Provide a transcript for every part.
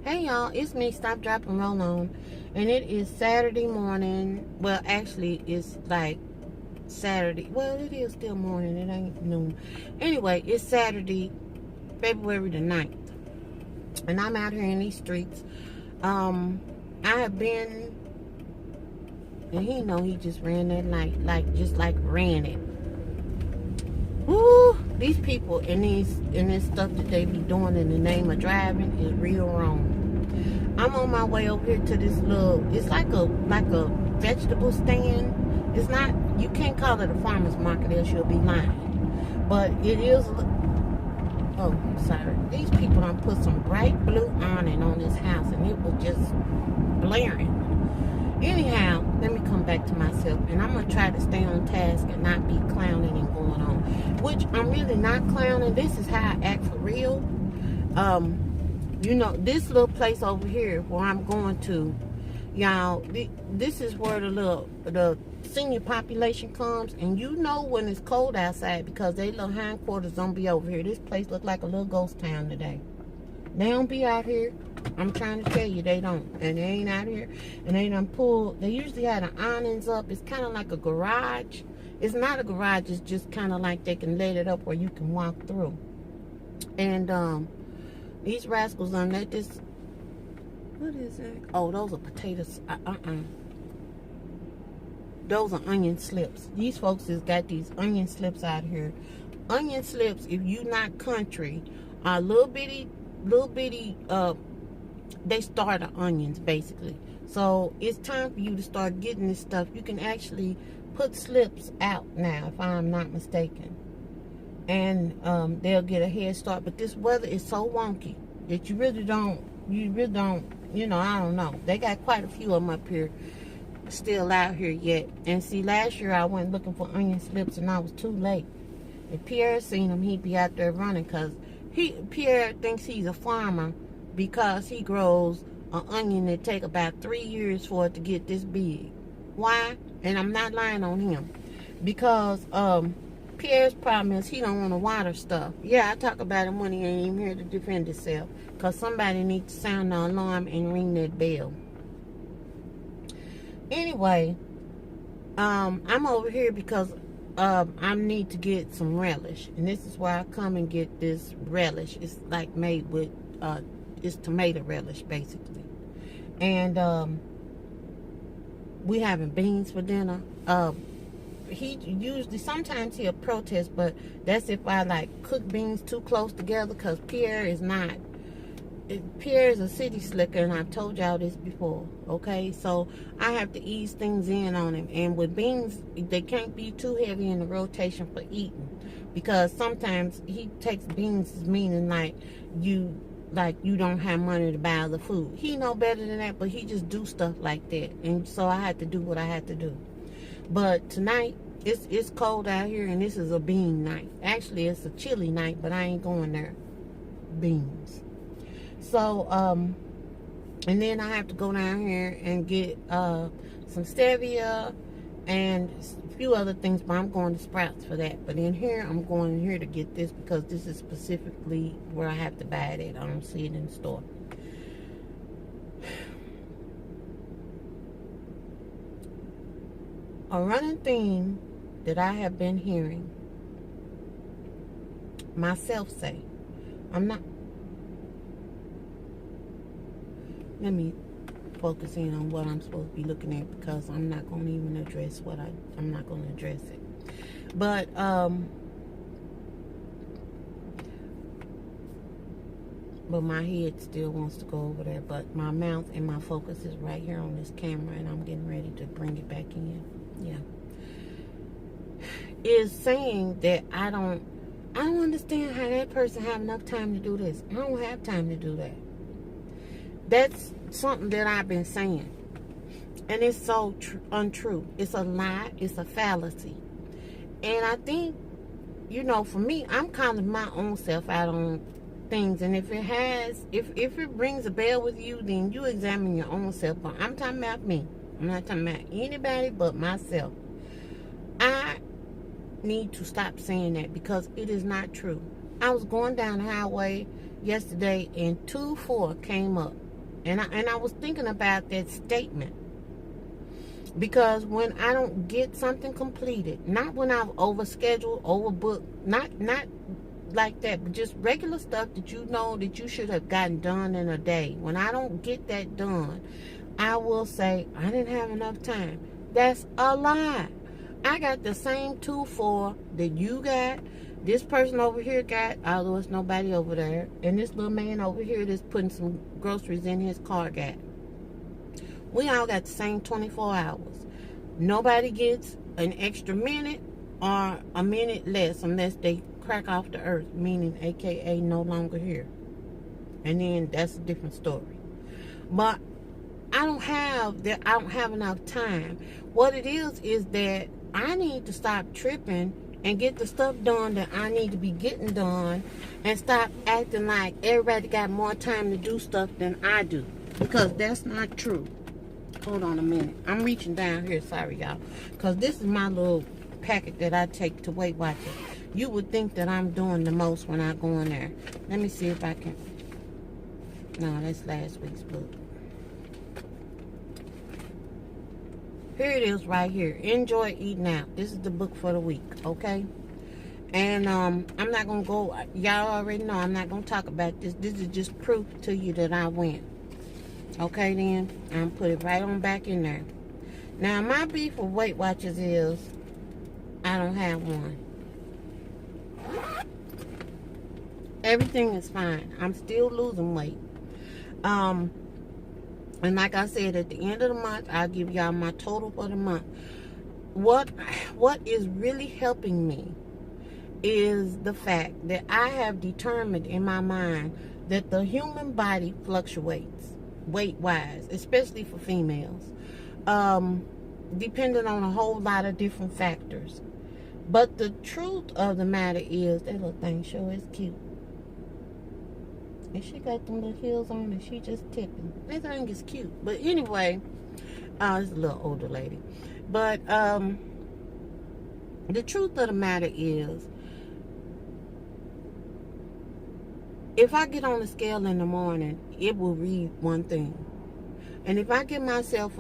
Hey y'all, it's me, Stop, Drop, and Roll On. And it is Saturday morning. Well, actually, it's like Saturday. Well, it is still morning. It ain't noon. Anyway, it's Saturday, February the 9th. And I'm out here in these streets. I have been, and he know he just ran that light, just like ran it. Woo! These people and this stuff that they be doing in the name of driving is real wrong. I'm on my way over here to this little, it's like a vegetable stand. It's not, you can't call it a farmer's market, else you'll be lying. But it is, oh, sorry. These people done put some bright blue awning on this house and it was just blaring. Anyhow, let me come back to myself, and I'm going to try to stay on task and not be clowning and going on, which I'm really not clowning. This is how I act for real. You know, this little place over here where I'm going to, y'all, this is where the senior population comes, and you know when it's cold outside because they little hindquarters don't be over here. This place look like a little ghost town today. They don't be out here. I'm trying to tell you, they don't. And they ain't out here. And they done pulled, they usually had the awnings up. It's kind of like a garage. It's not a garage. It's just kind of like they can let it up where you can walk through. And these rascals done let this, what is that? Oh, those are potatoes. Those are onion slips. These folks has got these onion slips out here. Onion slips, if you not country, are little bitty, they starter onions basically. So it's time for you to start getting this stuff. You can actually put slips out now, if I'm not mistaken, and they'll get a head start. But this weather is so wonky that you really don't, you know, I don't know. They got quite a few of them up here still out here yet. And see, last year I went looking for onion slips and I was too late. If Pierre seen them, he'd be out there running, because Pierre thinks he's a farmer because he grows an onion that take about 3 years for it to get this big. Why? And I'm not lying on him. Because Pierre's problem is he don't want to water stuff. Yeah, I talk about him when he ain't even here to defend himself. Because somebody needs to sound the alarm and ring that bell. Anyway, I'm over here because I need to get some relish, and this is why I come and get this relish. It's like made with it's tomato relish basically, and we having beans for dinner. He usually, sometimes he'll protest, but that's if I like cook beans too close together, because Pierre is not. Pierre is a city slicker, and I've told y'all this before, okay? So I have to ease things in on him. And with beans, they can't be too heavy in the rotation for eating, because sometimes he takes beans as meaning like you don't have money to buy the food. He know better than that, but he just do stuff like that. And so I had to do what I had to do. But tonight, it's cold out here, and this is a bean night. Actually, it's a chilly night, but I ain't going there. Beans. So, and then I have to go down here and get some stevia and a few other things, but I'm going to Sprouts for that. But in here, I'm going in here to get this because this is specifically where I have to buy it at. I don't see it in the store. A running theme that I have been hearing myself say, let me focus in on what I'm supposed to be looking at, because I'm not going to even address I'm not going to address it. But, my head still wants to go over there. But my mouth and my focus is right here on this camera, and I'm getting ready to bring it back in. Yeah. Is saying that I don't understand how that person have enough time to do this. I don't have time to do that. That's something that I've been saying. And it's so untrue. It's a lie. It's a fallacy. And I think, you know, for me, I'm calling my own self out on things. And if it rings a bell with you, then you examine your own self. But I'm talking about me. I'm not talking about anybody but myself. I need to stop saying that, because it is not true. I was going down the highway yesterday and 2-4 came up. And I was thinking about that statement. Because when I don't get something completed, not when I've overscheduled, overbooked, not like that, but just regular stuff that you know that you should have gotten done in a day. When I don't get that done, I will say, I didn't have enough time. That's a lie. I got the same 2-4 that you got, this person over here got, although it's nobody over there, and this little man over here that's putting some groceries in his car got. We all got the same 24 hours. Nobody gets an extra minute or a minute less unless they crack off the earth, meaning AKA no longer here. And then that's a different story. But I don't have enough time. What it is that I need to stop tripping and get the stuff done that I need to be getting done, and stop acting like everybody got more time to do stuff than I do, because that's not true. Hold on a minute. I'm reaching down here. Sorry, y'all. Because this is my little packet that I take to Weight Watchers. You would think that I'm doing the most when I go in there. Let me see if I can. No, that's last week's book. Here it is right here. Enjoy Eating Out. This is the book for the week, okay? And I'm not going to go. Y'all already know I'm not going to talk about this. This is just proof to you that I went. Okay, then, I'm put it right on back in there. Now, my beef with Weight Watchers is I don't have one. Everything is fine. I'm still losing weight. And like I said, at the end of the month, I'll give y'all my total for the month. What is really helping me is the fact that I have determined in my mind that the human body fluctuates weight-wise, especially for females, depending on a whole lot of different factors. But the truth of the matter is, that little thing sure is cute. And she got them little heels on and she just tipping. That thing is cute. But anyway, it's a little older lady. But the truth of the matter is, if I get on the scale in the morning, it will read one thing. And if I give myself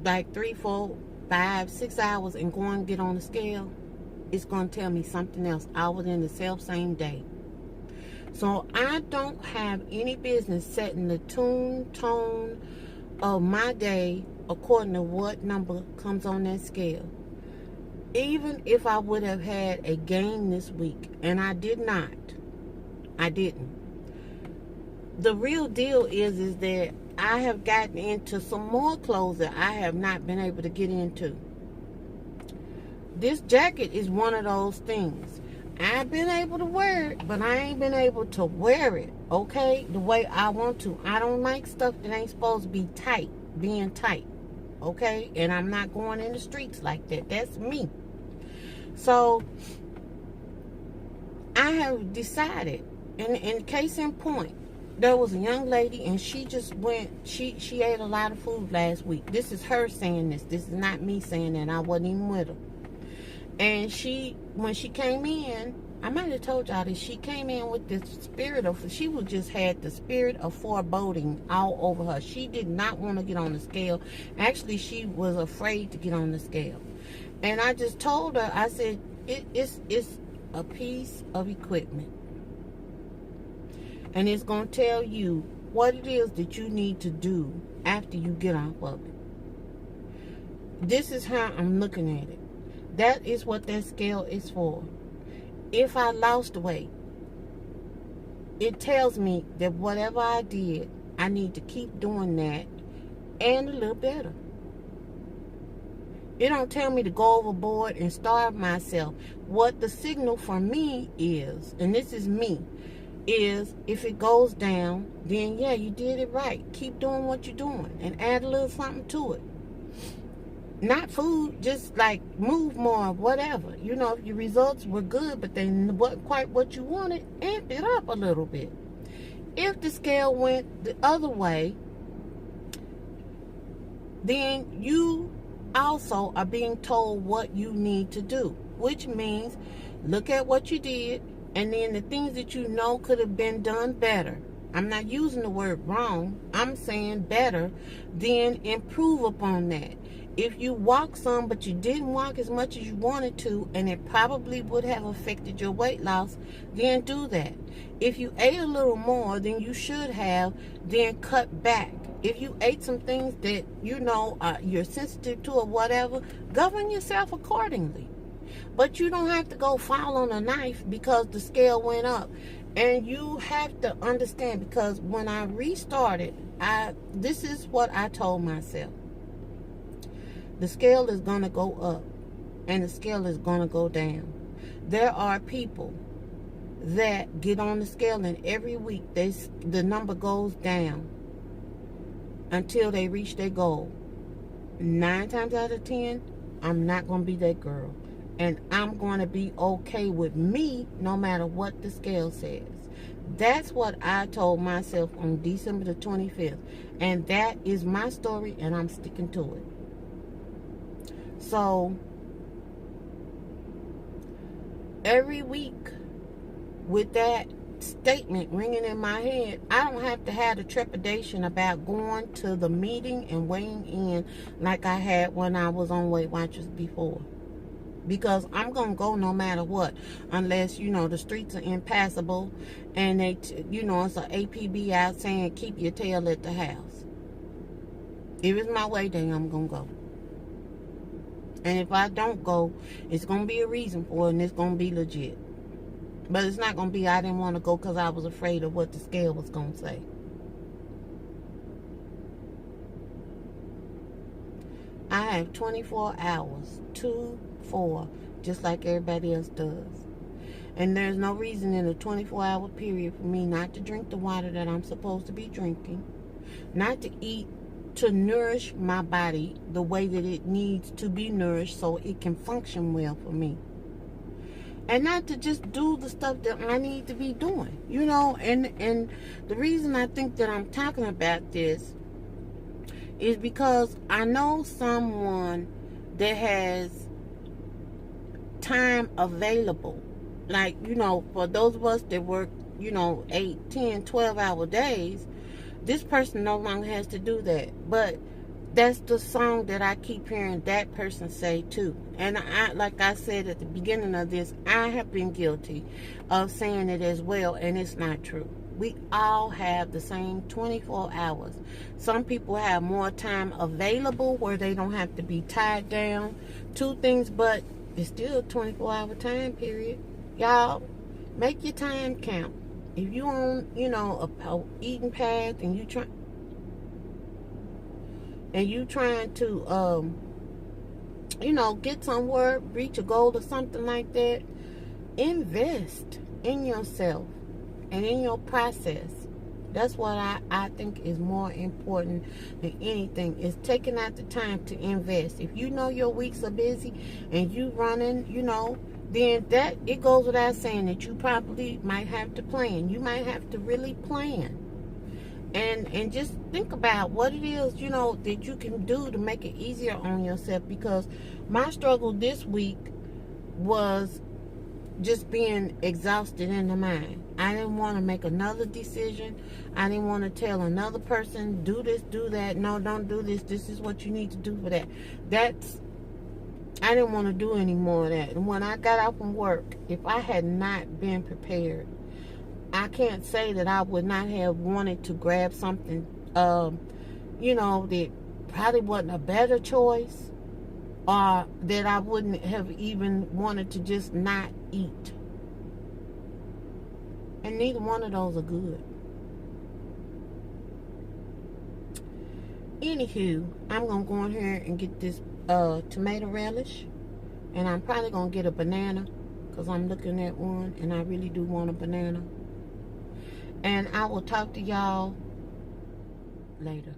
like 3, 4, 5, 6 hours and go and get on the scale, it's going to tell me something else all within the same day. So I don't have any business setting the tone of my day according to what number comes on that scale. Even if I would have had a gain this week, and I didn't. The real deal is that I have gotten into some more clothes that I have not been able to get into. This jacket is one of those things. I've been able to wear it, but I ain't been able to wear it, okay, the way I want to. I don't like stuff that ain't supposed to be being tight, okay? And I'm not going in the streets like that. That's me. So I have decided, in case in point, there was a young lady and she just went, she ate a lot of food last week. This is her saying this. This is not me saying that. I wasn't even with her. And when she came in, I might have told y'all that she came in with the spirit of, she was just had the spirit of foreboding all over her. She did not want to get on the scale. Actually, she was afraid to get on the scale. And I just told her, I said, it's a piece of equipment. And it's going to tell you what it is that you need to do after you get off of it. This is how I'm looking at it. That is what that scale is for. If I lost weight, it tells me that whatever I did, I need to keep doing that and a little better. It don't tell me to go overboard and starve myself. What the signal for me is, and this is me, is if it goes down, then yeah, you did it right. Keep doing what you're doing and add a little something to it. Not food, just like move more, whatever. You know, if your results were good, but they weren't quite what you wanted, amp it up a little bit. If the scale went the other way, then you also are being told what you need to do, which means look at what you did, and then the things that you know could have been done better. I'm not using the word wrong. I'm saying better, then improve upon that. If you walk some, but you didn't walk as much as you wanted to, and it probably would have affected your weight loss, then do that. If you ate a little more than you should have, then cut back. If you ate some things that you know you're sensitive to or whatever, govern yourself accordingly. But you don't have to go fall on a knife because the scale went up. And you have to understand, because when I restarted, this is what I told myself. The scale is going to go up and the scale is going to go down. There are people that get on the scale and every week the number goes down until they reach their goal. 9 times out of 10, I'm not going to be that girl. And I'm going to be okay with me no matter what the scale says. That's what I told myself on December the 25th. And that is my story, and I'm sticking to it. So, every week, with that statement ringing in my head, I don't have to have the trepidation about going to the meeting and weighing in like I had when I was on Weight Watchers before. Because I'm going to go no matter what. Unless, the streets are impassable and it's an APB out saying keep your tail at the house. If it's my way day, I'm going to go. And if I don't go, it's going to be a reason for it and it's going to be legit. But it's not going to be I didn't want to go because I was afraid of what the scale was going to say. I have 24 hours, 2-4, just like everybody else does. And there's no reason in a 24-hour period for me not to drink the water that I'm supposed to be drinking, not to eat to nourish my body the way that it needs to be nourished so it can function well for me. And not to just do the stuff that I need to be doing, and the reason I think that I'm talking about this is because I know someone that has time available. Like, for those of us that work, 8, 10, 12-hour days, this person no longer has to do that. But that's the song that I keep hearing that person say too. And like I said at the beginning of this, I have been guilty of saying it as well, and it's not true. We all have the same 24 hours. Some people have more time available where they don't have to be tied down to things, but it's still a 24-hour time period. Y'all, make your time count. If you on, a eating path and you trying to, get somewhere, reach a goal or something like that, invest in yourself and in your process. That's what I think is more important than anything, is taking out the time to invest. If you know your weeks are busy and you running, then that it goes without saying that you probably might have to plan. You might have to really plan. And just think about what it is, that you can do to make it easier on yourself. Because my struggle this week was just being exhausted in the mind. I didn't want to make another decision. I didn't want to tell another person, do this, do that. No, don't do this. This is what you need to do for that. I didn't want to do any more of that. And when I got out from work, if I had not been prepared, I can't say that I would not have wanted to grab something, that probably wasn't a better choice, or that I wouldn't have even wanted to just not eat. And neither one of those are good. Anywho, I'm going to go in here and get this tomato relish. And I'm probably going to get a banana, because I'm looking at one and I really do want a banana. And I will talk to y'all later.